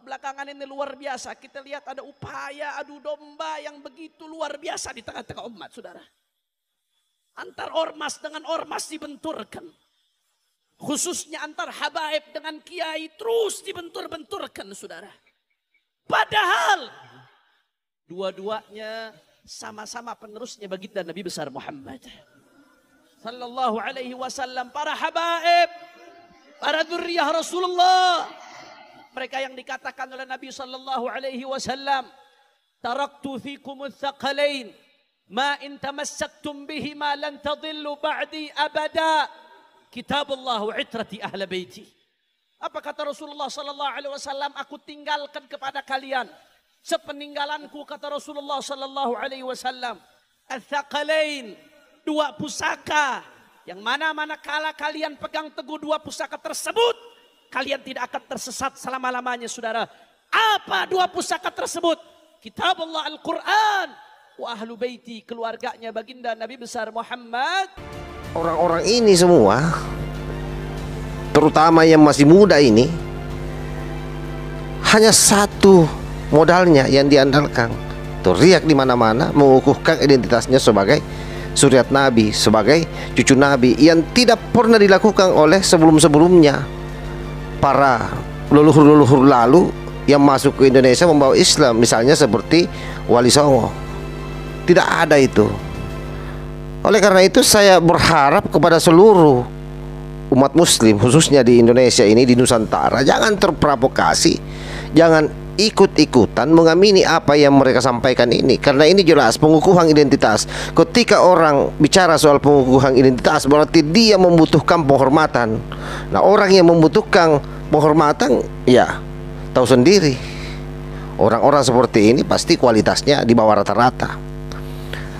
belakangan ini luar biasa. Kita lihat ada upaya adu domba yang begitu luar biasa di tengah-tengah umat, saudara. Antar ormas dengan ormas dibenturkan. Khususnya antar habaib dengan kiai terus dibentur-benturkan, saudara. Padahal dua-duanya sama-sama penerusnya baginda Nabi besar Muhammad sallallahu alaihi wasallam, para habaib, para dzurriyyah Rasulullah. Mereka yang dikatakan oleh Nabi sallallahu alaihi wasallam, taraktu fikumul thaqalain ma in tamassaktum bihima lan tadillu ba'di abada, kitabullah wa itrati ahli baiti. Apa kata Rasulullah sallallahu alaihi wasallam? Aku tinggalkan kepada kalian sepeninggalanku, kata Rasulullah sallallahu alaihi wasallam, ats-tsaqalain, dua pusaka, yang mana kala kalian pegang teguh dua pusaka tersebut, kalian tidak akan tersesat selama-lamanya, saudara. Apa dua pusaka tersebut? Kitabullah Al-Quran, wa ahlu baiti, keluarganya baginda Nabi besar Muhammad. Orang-orang ini semua, terutama yang masih muda ini, hanya satu modalnya yang diandalkan, teriak di mana-mana, mengukuhkan identitasnya sebagai suriat Nabi, sebagai cucu Nabi, yang tidak pernah dilakukan oleh sebelum-sebelumnya para leluhur-leluhur lalu yang masuk ke Indonesia membawa Islam, misalnya seperti Wali Songo. Tidak ada itu. Oleh karena itu saya berharap kepada seluruh umat muslim, khususnya di Indonesia ini, di Nusantara, jangan terprovokasi, jangan ikut-ikutan mengamini apa yang mereka sampaikan ini, karena ini jelas pengukuhan identitas. Ketika orang bicara soal pengukuhan identitas, berarti dia membutuhkan penghormatan. Nah, orang yang membutuhkan penghormatan, ya tahu sendiri, orang-orang seperti ini pasti kualitasnya di bawah rata-rata.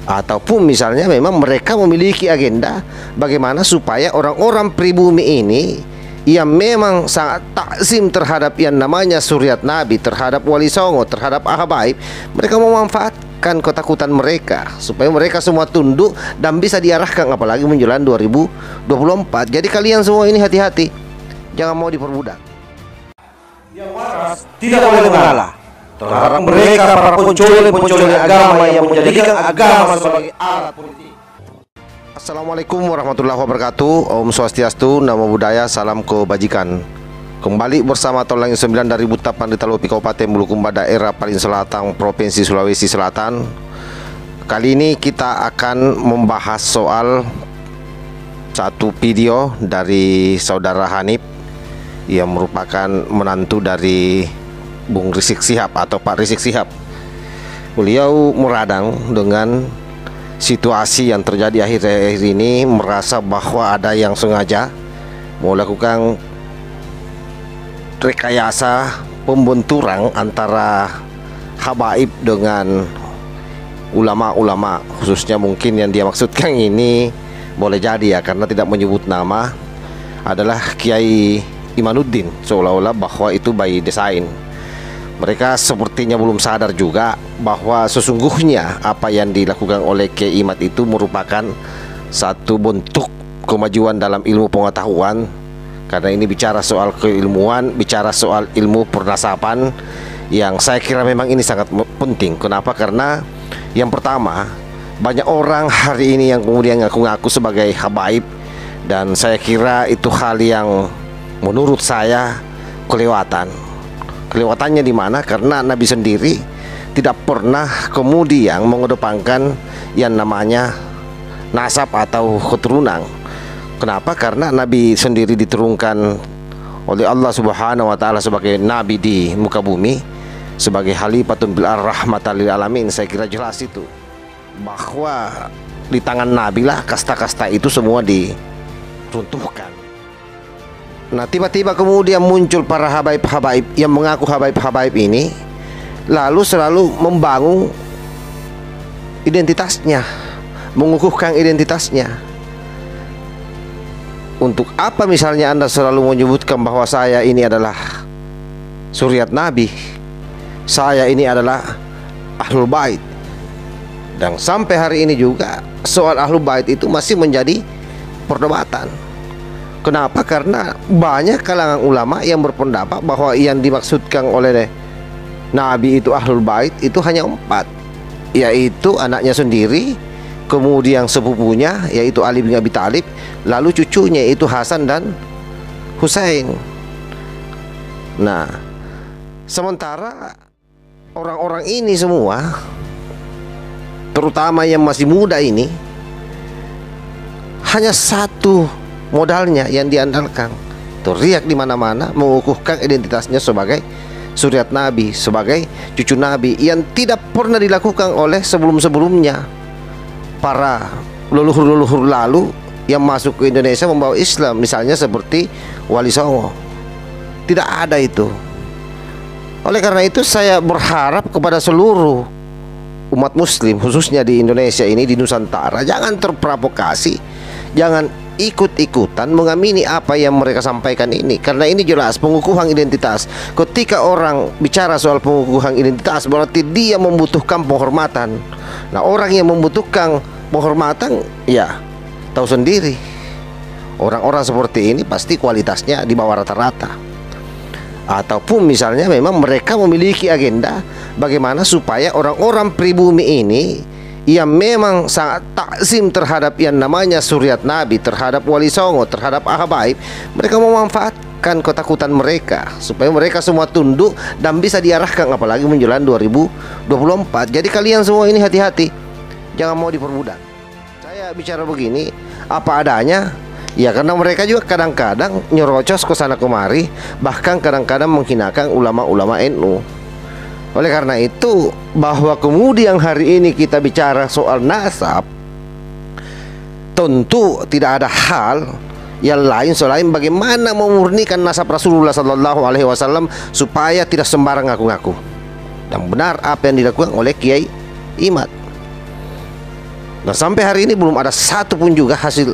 Ataupun misalnya memang mereka memiliki agenda bagaimana supaya orang-orang pribumi ini yang memang sangat takzim terhadap yang namanya suriat Nabi, terhadap Wali Songo, terhadap habaib, mereka memanfaatkan ketakutan mereka supaya mereka semua tunduk dan bisa diarahkan, apalagi menjelang 2024. Jadi kalian semua ini hati-hati, jangan mau diperbudak. Yang waras tidak boleh mengalah terhadap mereka para pencuri agama yang menjadikan agama sebagai alat politik. Assalamualaikum warahmatullahi wabarakatuh. Om Swastiastu, Namo Buddhaya, salam kebajikan. Kembali bersama Tolang 9 dari Butapan di Talopi, Kabupaten Bulukumba, daerah paling selatan, Provinsi Sulawesi Selatan. Kali ini kita akan membahas soal satu video dari saudara Hanif yang merupakan menantu dari Bung Rizik Syihab atau Pak Rizik Syihab. Beliau meradang dengan situasi yang terjadi akhir-akhir ini, merasa bahwa ada yang sengaja melakukan rekayasa pembenturan antara habaib dengan ulama-ulama, khususnya mungkin yang dia maksudkan ini boleh jadi ya, karena tidak menyebut nama, adalah Kiai Imanuddin, seolah-olah bahwa itu by design. Mereka sepertinya belum sadar juga bahwa sesungguhnya apa yang dilakukan oleh Kiai Imad itu merupakan satu bentuk kemajuan dalam ilmu pengetahuan. Karena ini bicara soal keilmuan, bicara soal ilmu pernasaban, yang saya kira memang ini sangat penting. Kenapa? Karena yang pertama, banyak orang hari ini yang kemudian ngaku-ngaku sebagai habaib, dan saya kira itu hal yang menurut saya kelewatan. Kelewatannya di mana? Karena Nabi sendiri tidak pernah kemudian mengedepankan yang namanya nasab atau keturunan. Kenapa? Karena Nabi sendiri diturunkan oleh Allah Subhanahu wa taala sebagai nabi di muka bumi, sebagai khalifatun bil rahmatan lil alamin. Saya kira jelas itu bahwa di tangan Nabi lah kasta-kasta itu semua diruntuhkan. Nah, tiba-tiba kemudian muncul para habaib-habaib yang mengaku habaib-habaib ini, lalu selalu membangun identitasnya, mengukuhkan identitasnya. Untuk apa misalnya Anda selalu menyebutkan bahwa saya ini adalah suriat Nabi, saya ini adalah Ahlul Bait, dan sampai hari ini juga soal Ahlul Bait itu masih menjadi perdebatan. Kenapa? Karena banyak kalangan ulama yang berpendapat bahwa yang dimaksudkan oleh Nabi itu Ahlul Bait itu hanya 4, yaitu anaknya sendiri, kemudian sepupunya yaitu Ali bin Abi Thalib, lalu cucunya yaitu Hasan dan Husain. Nah, sementara orang-orang ini semua, terutama yang masih muda ini, hanya satu modalnya yang diandalkan, teriak di mana-mana mengukuhkan identitasnya sebagai suriat Nabi, sebagai cucu Nabi, yang tidak pernah dilakukan oleh sebelum-sebelumnya para leluhur-leluhur lalu yang masuk ke Indonesia membawa Islam, misalnya seperti Wali Songo. Tidak ada itu. Oleh karena itu saya berharap kepada seluruh umat muslim, khususnya di Indonesia ini, di Nusantara, jangan terprovokasi, jangan ikut-ikutan mengamini apa yang mereka sampaikan ini, karena ini jelas pengukuhan identitas. Ketika orang bicara soal pengukuhan identitas, berarti dia membutuhkan penghormatan. Nah, orang yang membutuhkan penghormatan, ya tahu sendiri, orang-orang seperti ini pasti kualitasnya di bawah rata-rata. Ataupun misalnya memang mereka memiliki agenda bagaimana supaya orang-orang pribumi ini yang memang sangat takzim terhadap yang namanya suriat Nabi, terhadap Wali Songo, terhadap Habaib, mereka memanfaatkan ketakutan mereka supaya mereka semua tunduk dan bisa diarahkan, apalagi menjelang 2024. Jadi kalian semua ini hati-hati, jangan mau diperbudak. Saya bicara begini apa adanya, ya karena mereka juga kadang-kadang nyerocos ke sana kemari, bahkan kadang-kadang menghinakan ulama-ulama NU. Oleh karena itu, bahwa kemudian hari ini kita bicara soal nasab, tentu tidak ada hal yang lain selain bagaimana memurnikan nasab Rasulullah SAW supaya tidak sembarang ngaku-ngaku. Dan benar apa yang dilakukan oleh Kiai Imad. Nah, sampai hari ini belum ada satu pun juga hasil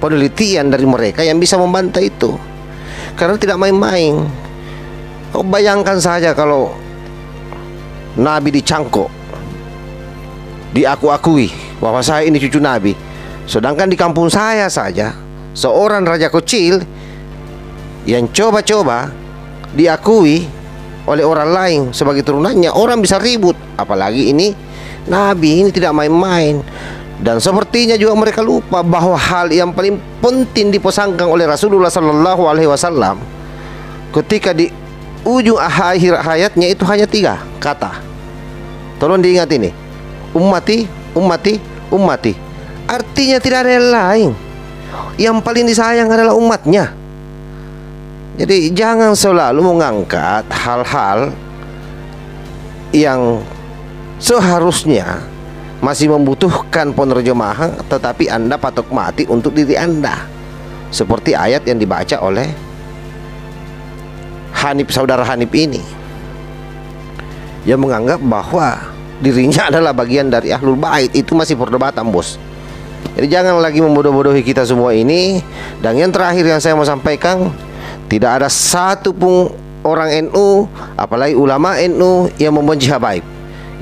penelitian dari mereka yang bisa membantah itu, karena tidak main-main. Oh, bayangkan saja kalau Nabi dicangkok, diaku-akui bahwa saya ini cucu Nabi, sedangkan di kampung saya saja seorang raja kecil yang coba-coba diakui oleh orang lain sebagai turunannya, orang bisa ribut, apalagi ini Nabi. Ini tidak main-main. Dan sepertinya juga mereka lupa bahwa hal yang paling penting dipesankan oleh Rasulullah SAW ketika di ujung akhir hayatnya itu hanya 3 kata. Tolong diingat ini: ummati, ummati, ummati. Artinya tidak ada yang lain. Yang paling disayang adalah umatnya. Jadi jangan selalu mengangkat hal-hal yang seharusnya masih membutuhkan penerjemahan, tetapi Anda patok mati untuk diri Anda, seperti ayat yang dibaca oleh Hanif, saudara Hanif ini, yang menganggap bahwa dirinya adalah bagian dari Ahlul Bait. Itu masih perdebatan, bos. Jadi jangan lagi membodoh-bodohi kita semua ini. Dan yang terakhir yang saya mau sampaikan, tidak ada satu pun orang NU, apalagi ulama NU, yang membenci Habaib,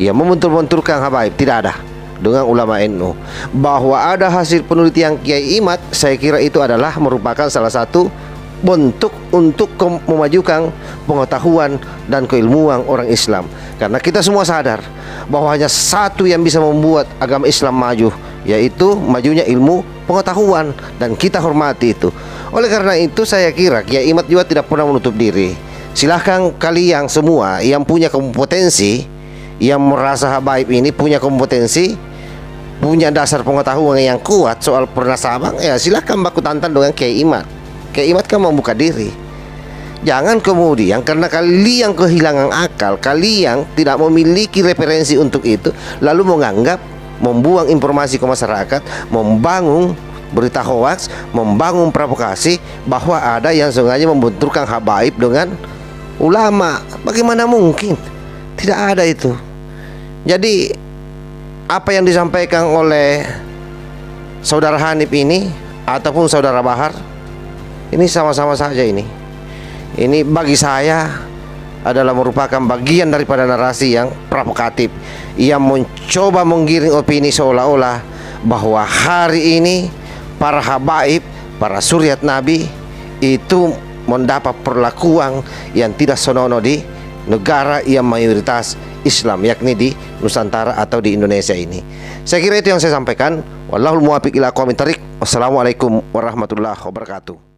yang membentur-benturkan Habaib. Tidak ada dengan ulama NU. Bahwa ada hasil penelitian Kiai Imad, saya kira itu adalah merupakan salah satu bentuk untuk memajukan pengetahuan dan keilmuan orang Islam. Karena kita semua sadar bahwa hanya satu yang bisa membuat agama Islam maju, yaitu majunya ilmu pengetahuan, dan kita hormati itu. Oleh karena itu saya kira Kiai Imad juga tidak pernah menutup diri. Silahkan kalian semua yang punya kompetensi, yang merasa Habaib ini punya kompetensi, punya dasar pengetahuan yang kuat soal pernasaban, ya silahkan baku tantang dengan Kiai Imad. Kiai Imad kan membuka diri. Jangan kemudian karena kalian kehilangan akal, kalian tidak memiliki referensi untuk itu, lalu menganggap membuang informasi ke masyarakat, membangun berita hoaks, membangun provokasi bahwa ada yang sengaja membenturkan Habaib dengan ulama. Bagaimana mungkin? Tidak ada itu. Jadi apa yang disampaikan oleh saudara Hanif ini ataupun saudara Bahar, ini sama-sama saja ini. Ini bagi saya adalah merupakan bagian daripada narasi yang provokatif, yang mencoba menggiring opini seolah-olah bahwa hari ini para Habaib para suriat Nabi itu mendapat perlakuan yang tidak senonoh di negara yang mayoritas Islam, yakni di Nusantara atau di Indonesia ini. Saya kira itu yang saya sampaikan. Wallahul muwaffiq ila aqwamit thoriq. Wassalamualaikum warahmatullahi wabarakatuh.